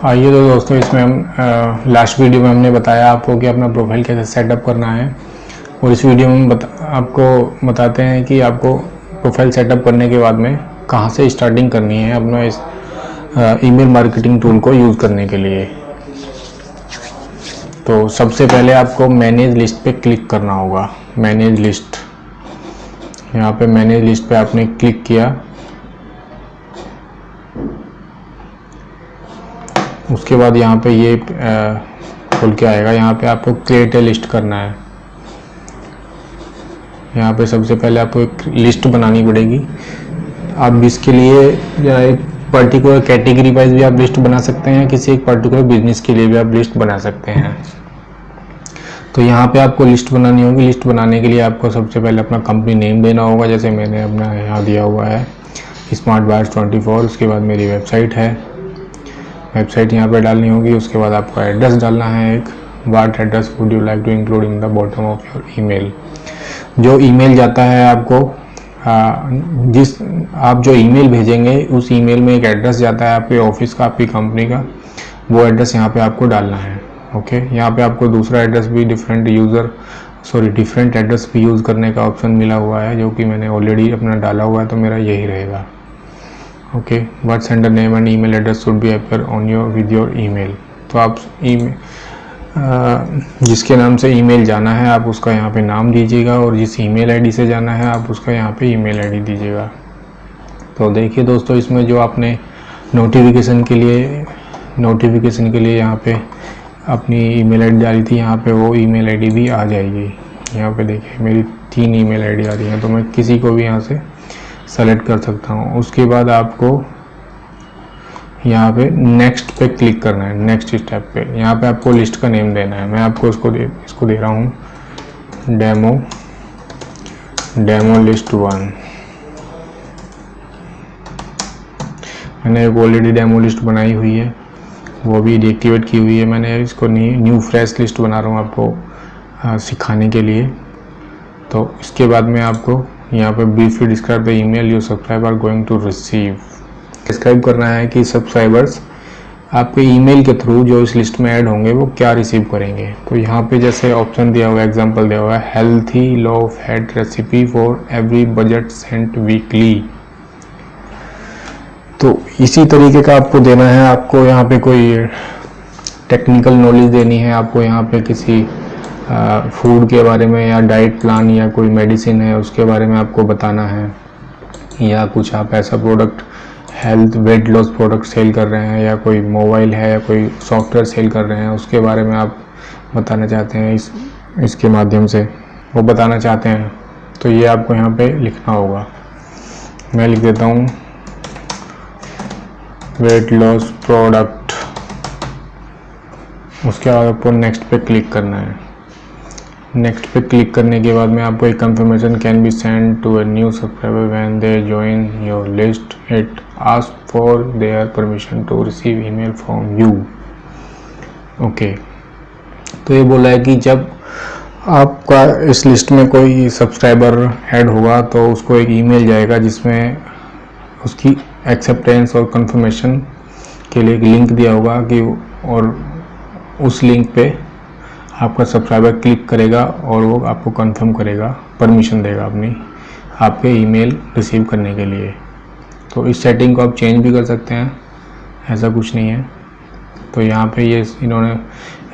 आइए तो दोस्तों, इसमें हम लास्ट वीडियो में हमने बताया आपको कि अपना प्रोफाइल कैसे सेटअप करना है, और इस वीडियो में आपको बताते हैं कि आपको प्रोफाइल सेटअप करने के बाद में कहां से स्टार्टिंग करनी है अपना इस ईमेल मार्केटिंग टूल को यूज़ करने के लिए। तो सबसे पहले आपको मैनेज लिस्ट पे क्लिक करना होगा। मैनेज लिस्ट, यहाँ पे मैनेज लिस्ट पे आपने क्लिक किया, उसके बाद यहाँ पे ये खुल के आएगा। यहाँ पे आपको क्रिएट ए लिस्ट करना है। यहाँ पे सबसे पहले आपको एक लिस्ट बनानी पड़ेगी। आप इसके लिए एक पर्टिकुलर कैटेगरी वाइज भी आप लिस्ट बना सकते हैं, किसी एक पर्टिकुलर बिजनेस के लिए भी आप लिस्ट बना सकते हैं। तो यहाँ पे आपको लिस्ट बनानी होगी। लिस्ट बनाने के लिए आपको सबसे पहले अपना कंपनी नेम देना होगा, जैसे मैंने अपना यहाँ दिया हुआ है स्मार्ट बायर्स 24। उसके बाद मेरी वेबसाइट है, वेबसाइट यहाँ पे डालनी होगी। उसके बाद आपको एड्रेस डालना है एक, what address would you like to include in the bottom of your email. जो ईमेल जाता है आपको, जिस आप जो ईमेल भेजेंगे उस ईमेल में एक एड्रेस जाता है आपके ऑफिस का, आपकी कंपनी का, वो एड्रेस यहाँ पे आपको डालना है। ओके, यहाँ पे आपको दूसरा एड्रेस भी डिफरेंट एड्रेस भी यूज़ करने का ऑप्शन मिला हुआ है, जो कि मैंने ऑलरेडी अपना डाला हुआ है, तो मेरा यही रहेगा। Okay, what sender name and email address should be appear on with your email. तो आप जिसके नाम से ईमेल जाना है आप उसका यहाँ पे नाम दीजिएगा, और जिस ईमेल आईडी से जाना है आप उसका यहाँ पे ईमेल आईडी दीजिएगा। तो देखिए दोस्तों, इसमें जो आपने नोटिफिकेशन के लिए यहाँ पे अपनी ईमेल आईडी डाली थी, यहाँ पे वो ईमेल आईडी भी आ जाएगी। यहाँ पे देखिए मेरी 3 ईमेल आईडी आ रही हैं, तो मैं किसी को भी यहाँ से सेलेक्ट कर सकता हूँ। उसके बाद आपको यहाँ पे नेक्स्ट पे क्लिक करना है, नेक्स्ट स्टेप पे। यहाँ पे आपको लिस्ट का नेम देना है। मैं आपको इसको दे रहा हूँ डेमो लिस्ट 1। मैंने एक ऑलरेडी डेमो लिस्ट बनाई हुई है, वो भी डीएक्टिवेट की हुई है मैंने। इसको न्यू फ्रेश लिस्ट बना रहा हूँ आपको सिखाने के लिए। तो इसके बाद में आपको यहाँ पे briefly describe the email your subscriber are going to receive. Describe करना है कि सब्सक्राइबर्स आपके ईमेल के थ्रू जो इस लिस्ट में ऐड होंगे वो क्या रिसीव करेंगे। तो यहाँ पे जैसे ऑप्शन दिया हुआ है, एग्जांपल दिया हुआ है, healthy low fat recipe for every budget sent weekly. तो इसी तरीके का आपको देना है। आपको यहाँ पे कोई टेक्निकल नॉलेज देनी है, आपको यहाँ पे किसी फूड के बारे में या डाइट प्लान या कोई मेडिसिन है उसके बारे में आपको बताना है, या कुछ आप ऐसा product health weight loss product sell कर रहे हैं, या कोई मोबाइल है या कोई सॉफ्टवेयर सेल कर रहे हैं, उसके बारे में आप बताना चाहते हैं, इसके माध्यम से वो बताना चाहते हैं। तो ये आपको यहाँ पे लिखना होगा। मैं लिख देता हूँ वेट लॉस प्रोडक्ट। उसके बाद आपको नेक्स्ट पे क्लिक करना है। नेक्स्ट पे क्लिक करने के बाद में आपको एक confirmation can be send to a new subscriber when they join your list. It ask for their permission to receive email from you. Okay, तो ये बोला है कि जब आपका इस लिस्ट में कोई सब्सक्राइबर ऐड होगा तो उसको एक ईमेल जाएगा जिसमें उसकी एक्सेप्टेंस और कंफर्मेशन के लिए एक लिंक दिया होगा कि, और उस लिंक पे आपका सब्सक्राइबर क्लिक करेगा और वो आपको कंफर्म करेगा, परमिशन देगा अपनी आपके ईमेल रिसीव करने के लिए। तो इस सेटिंग को आप चेंज भी कर सकते हैं, ऐसा कुछ नहीं है। तो यहाँ पे ये इन्होंने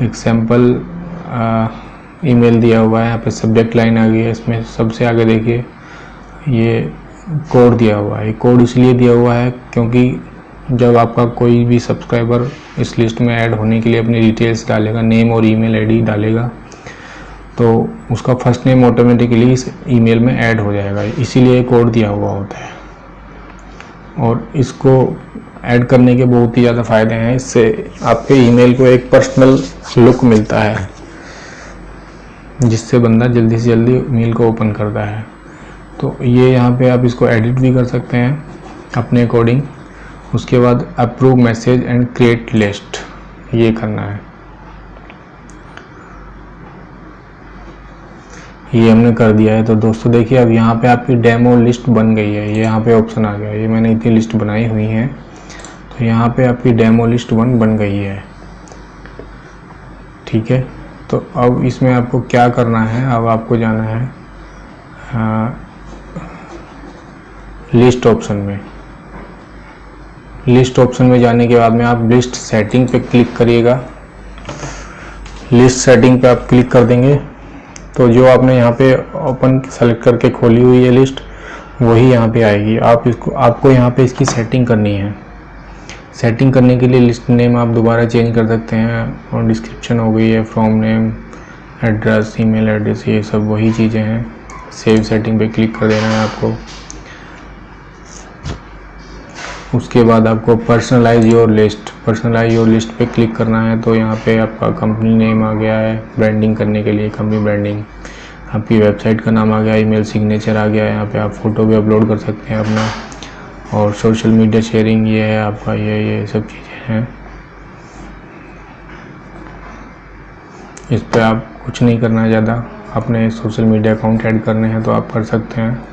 एक सैम्पल ईमेल दिया हुआ है। यहाँ पे सब्जेक्ट लाइन आ गई है, इसमें सबसे आगे देखिए ये कोड दिया हुआ है। ये कोड इसलिए दिया हुआ है क्योंकि जब आपका कोई भी सब्सक्राइबर इस लिस्ट में ऐड होने के लिए अपनी डिटेल्स डालेगा, नेम और ईमेल आईडी डालेगा, तो उसका फर्स्ट नेम ऑटोमेटिकली इस ईमेल में ऐड हो जाएगा। इसीलिए कोड दिया हुआ होता है, और इसको ऐड करने के बहुत ही ज़्यादा फ़ायदे हैं। इससे आपके ईमेल को एक पर्सनल लुक मिलता है, जिससे बंदा जल्दी से जल्दी ईमेल को ओपन करता है। तो ये यहाँ पे आप इसको एडिट भी कर सकते हैं अपने अकॉर्डिंग। उसके बाद approve message and create list, ये करना है। ये हमने कर दिया है। तो दोस्तों देखिए, अब यहाँ पे आपकी डेमो लिस्ट बन गई है। ये यहाँ पे ऑप्शन आ गया है। ये मैंने इतनी लिस्ट बनाई हुई है, तो यहाँ पे आपकी डेमो लिस्ट 1 बन गई है। ठीक है, तो अब इसमें आपको क्या करना है, अब आपको जाना है लिस्ट ऑप्शन में। लिस्ट ऑप्शन में जाने के बाद में आप लिस्ट सेटिंग पे क्लिक करिएगा। लिस्ट सेटिंग पे आप क्लिक कर देंगे तो जो आपने यहाँ पे ओपन सेलेक्ट करके खोली हुई है लिस्ट, वही यहाँ पे आएगी। आपको यहाँ पे इसकी सेटिंग करनी है। सेटिंग करने के लिए लिस्ट नेम आप दोबारा चेंज कर सकते हैं, और डिस्क्रिप्शन हो गई है, from name, address, email address, ये सब वही चीज़ें हैं। सेव सेटिंग पे क्लिक कर देना है आपको। उसके बाद आपको पर्सनलाइज योर लिस्ट पे क्लिक करना है। तो यहाँ पे आपका कंपनी नेम आ गया है ब्रांडिंग करने के लिए, कंपनी ब्रांडिंग, आपकी वेबसाइट का नाम आ गया, ईमेल सिग्नेचर आ गया। यहाँ पे आप फ़ोटो भी अपलोड कर सकते हैं अपना, और सोशल मीडिया शेयरिंग ये है आपका, ये सब चीज़ें हैं। इस पर आप कुछ नहीं करना है ज़्यादा। अपने सोशल मीडिया अकाउंट ऐड करने हैं तो आप कर सकते हैं।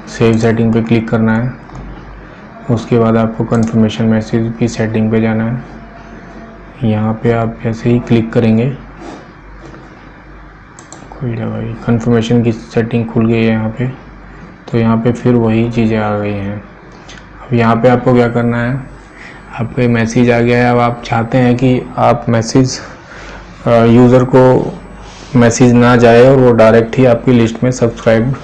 सेव सेटिंग पे क्लिक करना है। उसके बाद आपको कंफर्मेशन मैसेज की सेटिंग पे जाना है। यहाँ पे आप ऐसे ही क्लिक करेंगे, कोई जगह कंफर्मेशन की सेटिंग खुल गई है यहाँ पे। तो यहाँ पे फिर वही चीज़ें आ गई हैं। अब यहाँ पे आपको क्या करना है, आपके मैसेज आ गया है। अब आप चाहते हैं कि आप मैसेज यूज़र को मैसेज ना जाए और वो डायरेक्ट ही आपकी लिस्ट में सब्सक्राइब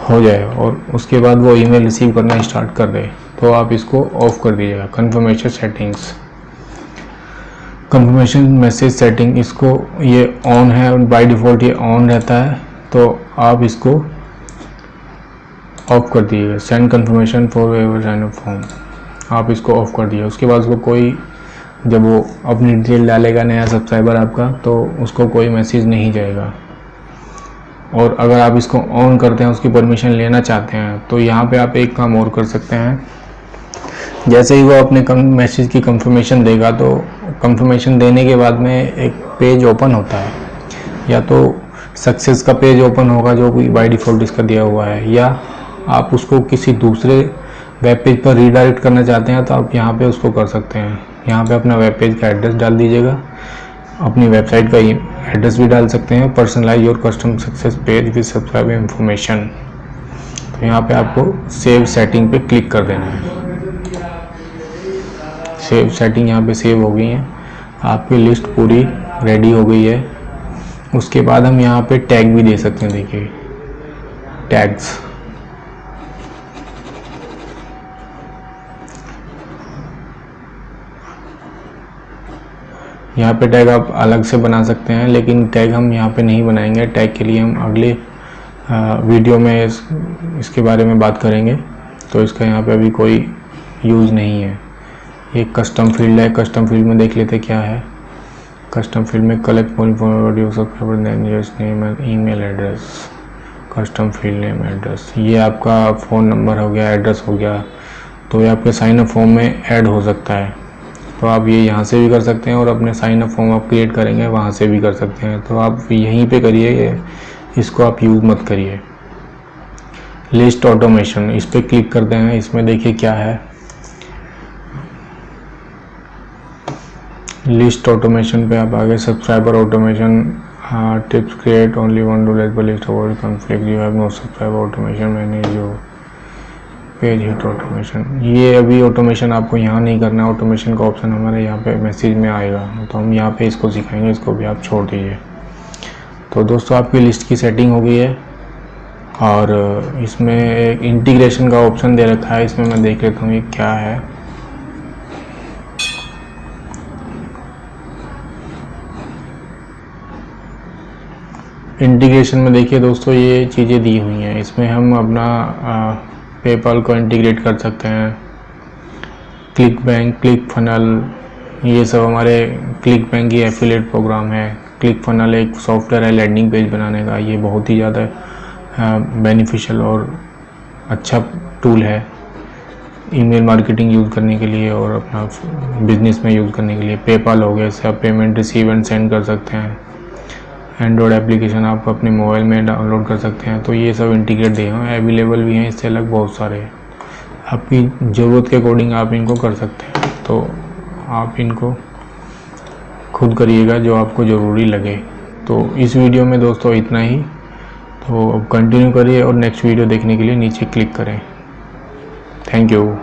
हो जाए, और उसके बाद वो ईमेल रिसीव करना स्टार्ट कर दे, तो आप इसको ऑफ कर दीजिएगा। Confirmation settings, confirmation message setting, इसको ये ऑन है, बाय डिफ़ॉल्ट ये ऑन रहता है, तो आप इसको ऑफ कर दीजिएगा। Send confirmation for ever sign up form, आप इसको ऑफ कर दीजिए। उसके बाद उसको कोई, जब वो अपनी डिटेल डालेगा नया सब्सक्राइबर आपका, तो उसको कोई मैसेज नहीं जाएगा। और अगर आप इसको ऑन करते हैं, उसकी परमिशन लेना चाहते हैं, तो यहाँ पे आप एक काम और कर सकते हैं। जैसे ही वो अपने मैसेज की कंफर्मेशन देगा, तो कंफर्मेशन देने के बाद में एक पेज ओपन होता है, या तो सक्सेस का पेज ओपन होगा जो कि बाय डिफ़ॉल्ट इसका दिया हुआ है, या आप उसको किसी दूसरे वेब पेज पर रीडायरेक्ट करना चाहते हैं, तो आप यहाँ पे उसको कर सकते हैं। यहाँ पे अपना वेब पेज का एड्रेस डाल दीजिएगा, अपनी वेबसाइट का एड्रेस भी डाल सकते हैं। Personalize your custom success page with subscriber information, तो यहाँ पे आपको सेव सेटिंग पे क्लिक कर देना है। सेव सेटिंग यहाँ पे सेव हो गई है, आपकी लिस्ट पूरी रेडी हो गई है। उसके बाद हम यहाँ पे टैग भी दे सकते हैं। देखिए टैग्स, यहाँ पे टैग आप अलग से बना सकते हैं, लेकिन टैग हम यहाँ पे नहीं बनाएंगे। टैग के लिए हम अगले वीडियो में इसके बारे में बात करेंगे, तो इसका यहाँ पे अभी कोई यूज़ नहीं है। ये कस्टम फील्ड है, कस्टम फील्ड में देख लेते क्या है। कस्टम फील्ड में collect more information subscriber than your name and email address, custom field name address, ये आपका फ़ोन नंबर हो गया, एड्रेस हो गया, तो ये आपके साइन अप फॉर्म में ऐड हो सकता है। तो आप ये यहाँ से भी कर सकते हैं, और अपने साइन अप फॉर्म आप क्रिएट करेंगे वहाँ से भी कर सकते हैं। तो आप यहीं पे करिए, इसको आप यूज़ मत करिए। लिस्ट ऑटोमेशन, इस पर क्लिक करते हैं। इसमें देखिए क्या है, लिस्ट ऑटोमेशन पे आप आगे subscriber automation tips, create only one rule as per list, avoid conflict, you have no subscriber automation, manage जो पेज हिट ऑटोमेशन। ये अभी ऑटोमेशन आपको यहाँ नहीं करना है, ऑटोमेशन का ऑप्शन हमारे यहाँ पे मैसेज में आएगा, तो हम यहाँ पे इसको सिखाएंगे, इसको भी आप छोड़ दीजिए। तो दोस्तों आपकी लिस्ट की सेटिंग हो गई है, और इसमें एक इंटीग्रेशन का ऑप्शन दे रखा है। इसमें मैं देख लेता हूँ ये क्या है। इंटीग्रेशन में देखिए दोस्तों ये चीज़ें दी हुई हैं। इसमें हम अपना पेपल को इंटीग्रेट कर सकते हैं, क्लिक बैंक, क्लिक फनल, ये सब हमारे क्लिक बैंक की एफिलिएट प्रोग्राम है। क्लिक फनल एक सॉफ्टवेयर है लैंडिंग पेज बनाने का, ये बहुत ही ज़्यादा बेनिफिशियल और अच्छा टूल है ईमेल मार्केटिंग यूज़ करने के लिए और अपना बिजनेस में यूज़ करने के लिए। पेपल हो गया, इससे आप पेमेंट रिसीव एंड सेंड कर सकते हैं। एंड्रॉयड एप्लीकेशन आप अपने मोबाइल में डाउनलोड कर सकते हैं। तो ये सब इंटीग्रेट दिए हैं, अवेलेबल भी हैं, इससे अलग बहुत सारे। आपकी ज़रूरत के अकॉर्डिंग आप इनको कर सकते हैं। तो आप इनको खुद करिएगा जो आपको ज़रूरी लगे। तो इस वीडियो में दोस्तों इतना ही। तो अब कंटिन्यू करिए और नेक्स्ट वीडियो देखने के लिए नीचे क्लिक करें। Thank you.